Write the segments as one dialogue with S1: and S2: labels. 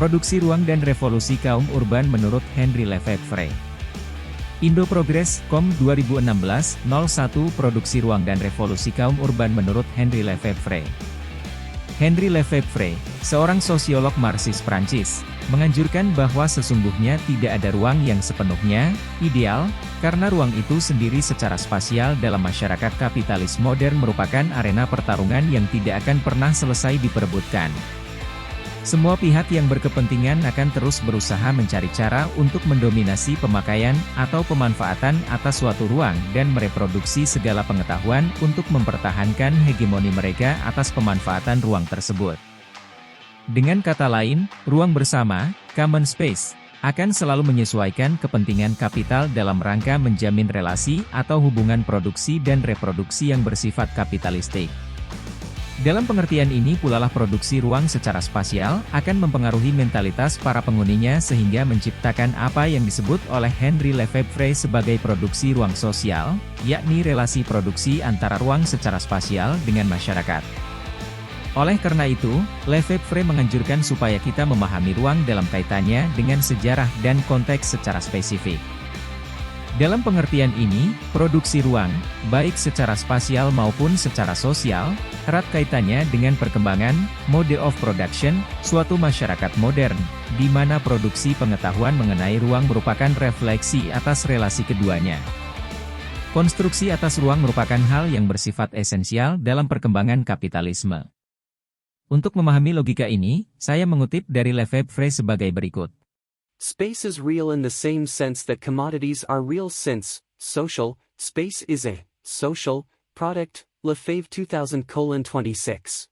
S1: Produksi ruang dan revolusi kaum urban menurut Henry Lefebvre. Indo-Progress.com 2016-01 Produksi ruang dan revolusi kaum urban menurut Henry Lefebvre. Henry Lefebvre, seorang sosiolog Marxis Prancis, menganjurkan bahwa sesungguhnya tidak ada ruang yang sepenuhnya ideal, karena ruang itu sendiri secara spasial dalam masyarakat kapitalis modern merupakan arena pertarungan yang tidak akan pernah selesai diperebutkan. Semua pihak yang berkepentingan akan terus berusaha mencari cara untuk mendominasi pemakaian atau pemanfaatan atas suatu ruang dan mereproduksi segala pengetahuan untuk mempertahankan hegemoni mereka atas pemanfaatan ruang tersebut. Dengan kata lain, ruang bersama, common space, akan selalu menyesuaikan kepentingan kapital dalam rangka menjamin relasi atau hubungan produksi dan reproduksi yang bersifat kapitalistik. Dalam pengertian ini pula lah produksi ruang secara spasial akan mempengaruhi mentalitas para penghuninya sehingga menciptakan apa yang disebut oleh Henry Lefebvre sebagai produksi ruang sosial, yakni relasi produksi antara ruang secara spasial dengan masyarakat. Oleh karena itu, Lefebvre menganjurkan supaya kita memahami ruang dalam kaitannya dengan sejarah dan konteks secara spesifik. Dalam pengertian ini, produksi ruang, baik secara spasial maupun secara sosial, erat kaitannya dengan perkembangan mode of production suatu masyarakat modern, di mana produksi pengetahuan mengenai ruang merupakan refleksi atas relasi keduanya. Konstruksi atas ruang merupakan hal yang bersifat esensial dalam perkembangan kapitalisme. Untuk memahami logika ini, saya mengutip dari Lefebvre sebagai berikut.
S2: Space is real in the same sense that commodities are real since, social, space is a social product, Lefebvre 2000:26.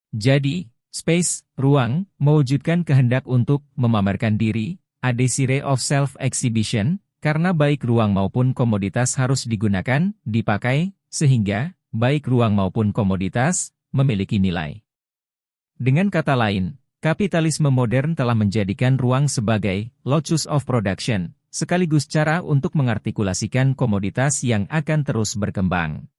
S1: Jadi, space, ruang, mewujudkan kehendak untuk memamerkan diri, a desire of self-exhibition, karena baik ruang maupun komoditas harus digunakan, dipakai, sehingga, baik ruang maupun komoditas, memiliki nilai. Dengan kata lain, kapitalisme modern telah menjadikan ruang sebagai locus of production, sekaligus cara untuk mengartikulasikan komoditas yang akan terus berkembang.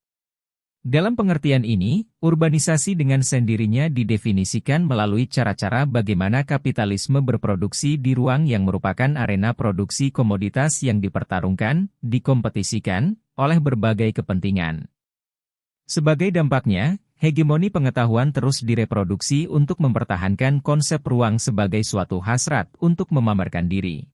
S1: Dalam pengertian ini, urbanisasi dengan sendirinya didefinisikan melalui cara-cara bagaimana kapitalisme berproduksi di ruang yang merupakan arena produksi komoditas yang dipertarungkan, dikompetisikan, oleh berbagai kepentingan. Sebagai dampaknya, hegemoni pengetahuan terus direproduksi untuk mempertahankan konsep ruang sebagai suatu hasrat untuk memamerkan diri.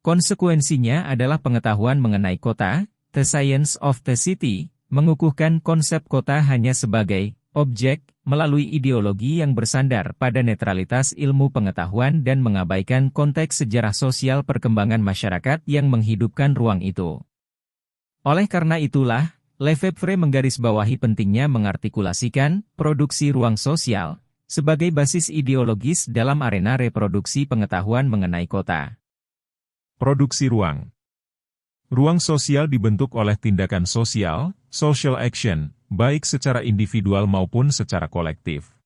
S1: Konsekuensinya adalah pengetahuan mengenai kota, the science of the city, mengukuhkan konsep kota hanya sebagai objek, melalui ideologi yang bersandar pada netralitas ilmu pengetahuan dan mengabaikan konteks sejarah sosial perkembangan masyarakat yang menghidupkan ruang itu. Oleh karena itulah, Lefebvre menggarisbawahi pentingnya mengartikulasikan produksi ruang sosial sebagai basis ideologis dalam arena reproduksi pengetahuan mengenai kota.
S3: Produksi ruang. Ruang sosial dibentuk oleh tindakan sosial, social action, baik secara individual maupun secara kolektif.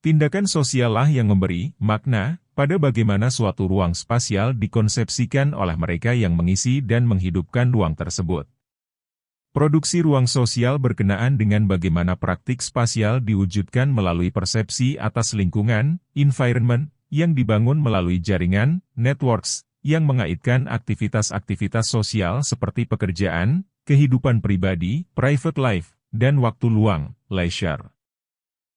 S3: Tindakan sosial lah yang memberi makna pada bagaimana suatu ruang spasial dikonsepsikan oleh mereka yang mengisi dan menghidupkan ruang tersebut. Produksi ruang sosial berkenaan dengan bagaimana praktik spasial diwujudkan melalui persepsi atas lingkungan, environment, yang dibangun melalui jaringan, networks, yang mengaitkan aktivitas-aktivitas sosial seperti pekerjaan, kehidupan pribadi, private life, dan waktu luang, leisure.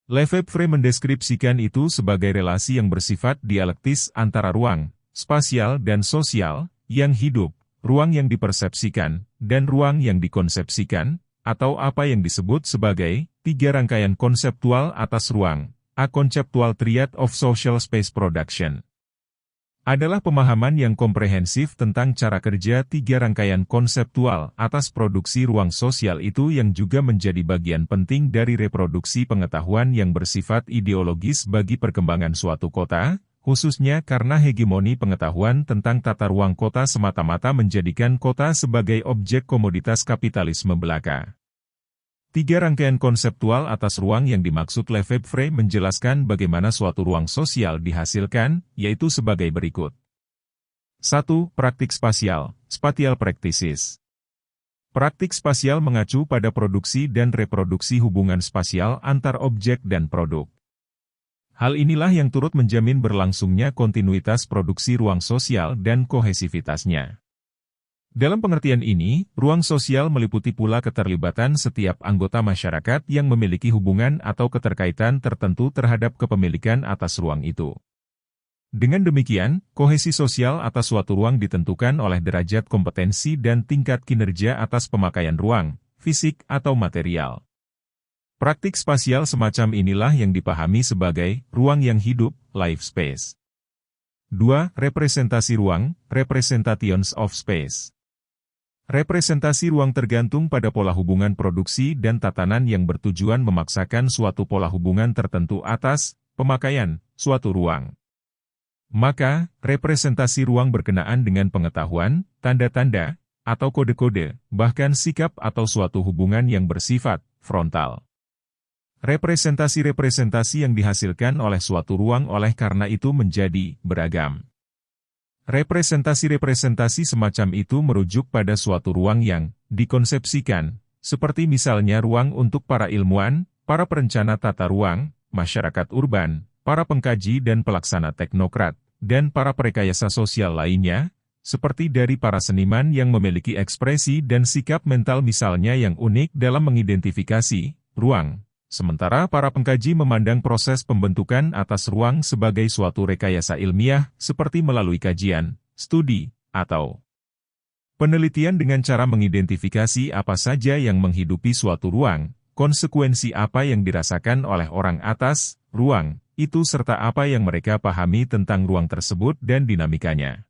S3: Lefebvre mendeskripsikan itu sebagai relasi yang bersifat dialektis antara ruang, spasial dan sosial, yang hidup, ruang yang dipersepsikan, dan ruang yang dikonsepsikan, atau apa yang disebut sebagai tiga rangkaian konseptual atas ruang, a conceptual triad of social space production. Adalah pemahaman yang komprehensif tentang cara kerja tiga rangkaian konseptual atas produksi ruang sosial itu yang juga menjadi bagian penting dari reproduksi pengetahuan yang bersifat ideologis bagi perkembangan suatu kota, khususnya karena hegemoni pengetahuan tentang tata ruang kota semata-mata menjadikan kota sebagai objek komoditas kapitalisme belaka. Tiga rangkaian konseptual atas ruang yang dimaksud Lefebvre menjelaskan bagaimana suatu ruang sosial dihasilkan, yaitu sebagai berikut. 1. Praktik spasial, spatial practices. Praktik spasial mengacu pada produksi dan reproduksi hubungan spasial antar objek dan produk. Hal inilah yang turut menjamin berlangsungnya kontinuitas produksi ruang sosial dan kohesivitasnya. Dalam pengertian ini, ruang sosial meliputi pula keterlibatan setiap anggota masyarakat yang memiliki hubungan atau keterkaitan tertentu terhadap kepemilikan atas ruang itu. Dengan demikian, kohesi sosial atas suatu ruang ditentukan oleh derajat kompetensi dan tingkat kinerja atas pemakaian ruang, fisik atau material. Praktik spasial semacam inilah yang dipahami sebagai ruang yang hidup, life space. 2. Representasi ruang, representations of space. Representasi ruang tergantung pada pola hubungan produksi dan tatanan yang bertujuan memaksakan suatu pola hubungan tertentu atas pemakaian suatu ruang. Maka, representasi ruang berkenaan dengan pengetahuan, tanda-tanda, atau kode-kode, bahkan sikap atau suatu hubungan yang bersifat frontal. Representasi-representasi yang dihasilkan oleh suatu ruang oleh karena itu menjadi beragam. Representasi-representasi semacam itu merujuk pada suatu ruang yang dikonsepsikan, seperti misalnya ruang untuk para ilmuwan, para perencana tata ruang, masyarakat urban, para pengkaji dan pelaksana teknokrat, dan para perekayasa sosial lainnya, seperti dari para seniman yang memiliki ekspresi dan sikap mental misalnya yang unik dalam mengidentifikasi ruang. Sementara para pengkaji memandang proses pembentukan atas ruang sebagai suatu rekayasa ilmiah seperti melalui kajian, studi, atau penelitian dengan cara mengidentifikasi apa saja yang menghidupi suatu ruang, konsekuensi apa yang dirasakan oleh orang atas ruang itu serta apa yang mereka pahami tentang ruang tersebut dan dinamikanya.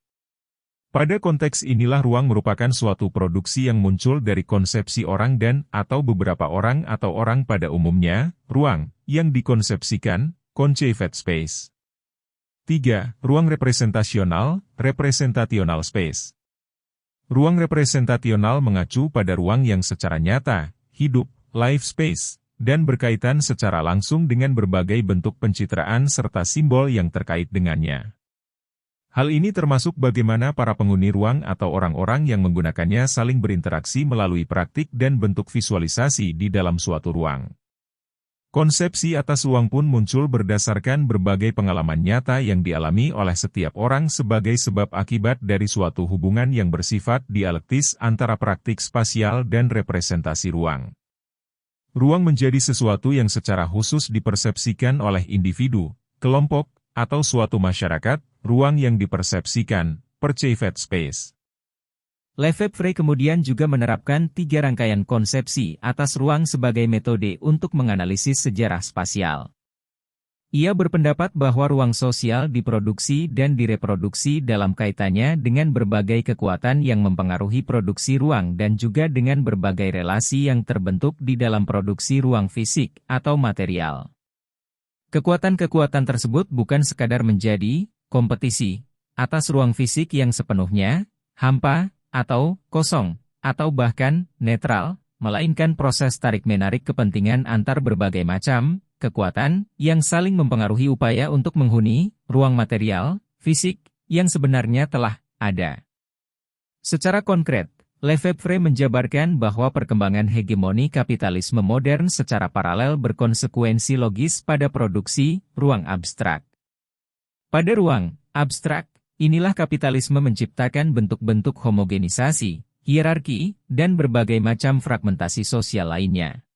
S3: Pada konteks inilah ruang merupakan suatu produksi yang muncul dari konsepsi orang dan atau beberapa orang atau orang pada umumnya, ruang, yang dikonsepsikan, conceived space. 3. Ruang representasional, representational space. Ruang representasional mengacu pada ruang yang secara nyata, hidup, life space, dan berkaitan secara langsung dengan berbagai bentuk pencitraan serta simbol yang terkait dengannya. Hal ini termasuk bagaimana para penghuni ruang atau orang-orang yang menggunakannya saling berinteraksi melalui praktik dan bentuk visualisasi di dalam suatu ruang. Konsepsi atas ruang pun muncul berdasarkan berbagai pengalaman nyata yang dialami oleh setiap orang sebagai sebab akibat dari suatu hubungan yang bersifat dialektis antara praktik spasial dan representasi ruang. Ruang menjadi sesuatu yang secara khusus dipersepsikan oleh individu, kelompok, atau suatu masyarakat, ruang yang dipersepsikan, perceived space.
S1: Lefebvre kemudian juga menerapkan 3 rangkaian konsepsi atas ruang sebagai metode untuk menganalisis sejarah spasial. Ia berpendapat bahwa ruang sosial diproduksi dan direproduksi dalam kaitannya dengan berbagai kekuatan yang mempengaruhi produksi ruang dan juga dengan berbagai relasi yang terbentuk di dalam produksi ruang fisik atau material. Kekuatan-kekuatan tersebut bukan sekadar menjadi kompetisi atas ruang fisik yang sepenuhnya hampa atau kosong atau bahkan netral, melainkan proses tarik-menarik kepentingan antar berbagai macam kekuatan yang saling mempengaruhi upaya untuk menghuni ruang material fisik yang sebenarnya telah ada. Secara konkret, Lefebvre menjabarkan bahwa perkembangan hegemoni kapitalisme modern secara paralel berkonsekuensi logis pada produksi ruang abstrak. Pada ruang abstrak, inilah kapitalisme menciptakan bentuk-bentuk homogenisasi, hierarki, dan berbagai macam fragmentasi sosial lainnya.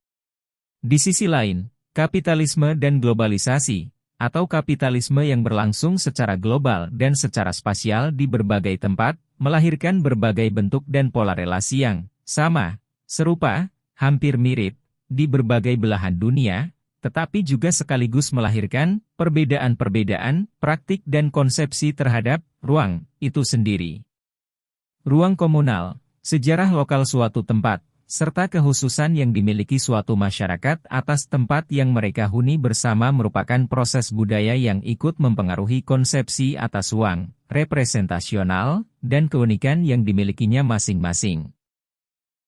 S1: Di sisi lain, kapitalisme dan globalisasi, atau kapitalisme yang berlangsung secara global dan secara spasial di berbagai tempat, melahirkan berbagai bentuk dan pola relasi yang sama, serupa, hampir mirip, di berbagai belahan dunia, tetapi juga sekaligus melahirkan perbedaan-perbedaan, praktik dan konsepsi terhadap ruang itu sendiri. Ruang komunal, sejarah lokal suatu tempat, serta kekhususan yang dimiliki suatu masyarakat atas tempat yang mereka huni bersama merupakan proses budaya yang ikut mempengaruhi konsepsi atas ruang, representasional, dan keunikan yang dimilikinya masing-masing.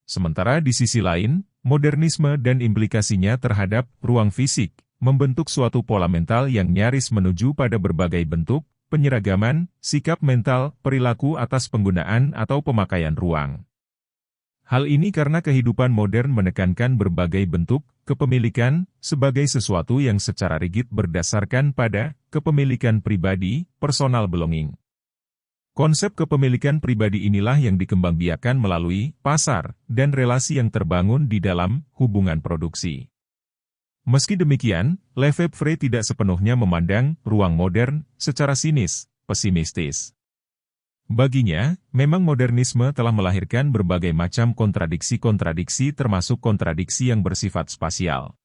S3: Sementara di sisi lain, modernisme dan implikasinya terhadap ruang fisik, membentuk suatu pola mental yang nyaris menuju pada berbagai bentuk, penyeragaman, sikap mental, perilaku atas penggunaan atau pemakaian ruang. Hal ini karena kehidupan modern menekankan berbagai bentuk, kepemilikan, sebagai sesuatu yang secara rigid berdasarkan pada kepemilikan pribadi, personal belonging. Konsep kepemilikan pribadi inilah yang dikembangbiakkan melalui pasar dan relasi yang terbangun di dalam hubungan produksi. Meski demikian, Lefebvre tidak sepenuhnya memandang ruang modern secara sinis, pesimistis. Baginya, memang modernisme telah melahirkan berbagai macam kontradiksi-kontradiksi termasuk kontradiksi yang bersifat spasial.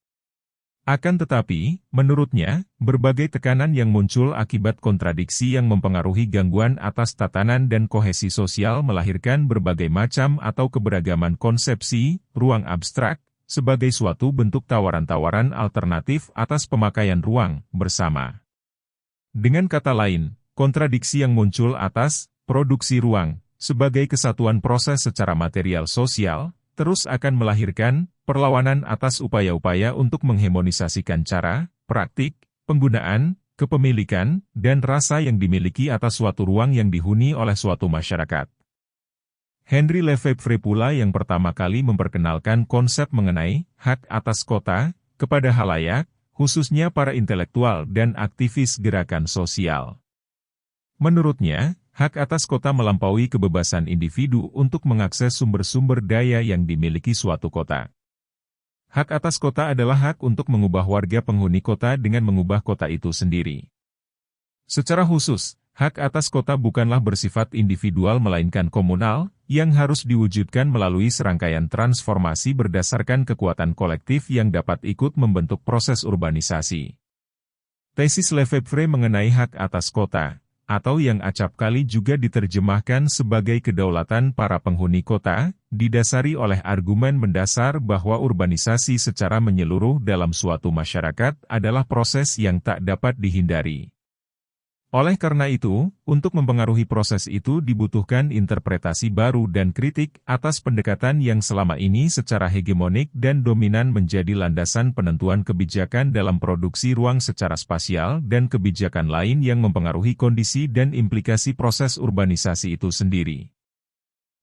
S3: Akan tetapi, menurutnya, berbagai tekanan yang muncul akibat kontradiksi yang mempengaruhi gangguan atas tatanan dan kohesi sosial melahirkan berbagai macam atau keberagaman konsepsi, ruang abstrak, sebagai suatu bentuk tawaran-tawaran alternatif atas pemakaian ruang bersama. Dengan kata lain, kontradiksi yang muncul atas produksi ruang, sebagai kesatuan proses secara material sosial, terus akan melahirkan perlawanan atas upaya-upaya untuk menghemonisasikan cara, praktik, penggunaan, kepemilikan, dan rasa yang dimiliki atas suatu ruang yang dihuni oleh suatu masyarakat. Henri Lefebvre pula yang pertama kali memperkenalkan konsep mengenai hak atas kota kepada khalayak, khususnya para intelektual dan aktivis gerakan sosial. Menurutnya, hak atas kota melampaui kebebasan individu untuk mengakses sumber-sumber daya yang dimiliki suatu kota. Hak atas kota adalah hak untuk mengubah warga penghuni kota dengan mengubah kota itu sendiri. Secara khusus, hak atas kota bukanlah bersifat individual melainkan komunal, yang harus diwujudkan melalui serangkaian transformasi berdasarkan kekuatan kolektif yang dapat ikut membentuk proses urbanisasi. Tesis Lefebvre mengenai hak atas kota, atau yang acap kali juga diterjemahkan sebagai kedaulatan para penghuni kota, didasari oleh argumen mendasar bahwa urbanisasi secara menyeluruh dalam suatu masyarakat adalah proses yang tak dapat dihindari. Oleh karena itu, untuk mempengaruhi proses itu dibutuhkan interpretasi baru dan kritik atas pendekatan yang selama ini secara hegemonik dan dominan menjadi landasan penentuan kebijakan dalam produksi ruang secara spasial dan kebijakan lain yang mempengaruhi kondisi dan implikasi proses urbanisasi itu sendiri.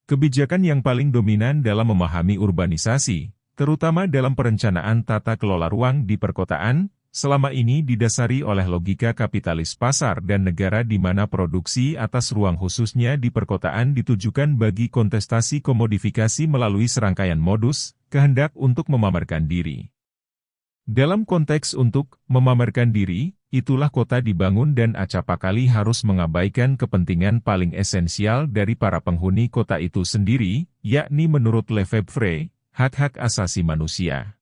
S3: Kebijakan yang paling dominan dalam memahami urbanisasi, terutama dalam perencanaan tata kelola ruang di perkotaan, selama ini didasari oleh logika kapitalis pasar dan negara di mana produksi atas ruang khususnya di perkotaan ditujukan bagi kontestasi komodifikasi melalui serangkaian modus, kehendak untuk memamerkan diri. Dalam konteks untuk memamerkan diri, itulah kota dibangun dan acapakali harus mengabaikan kepentingan paling esensial dari para penghuni kota itu sendiri, yakni menurut Lefebvre, hak-hak asasi manusia.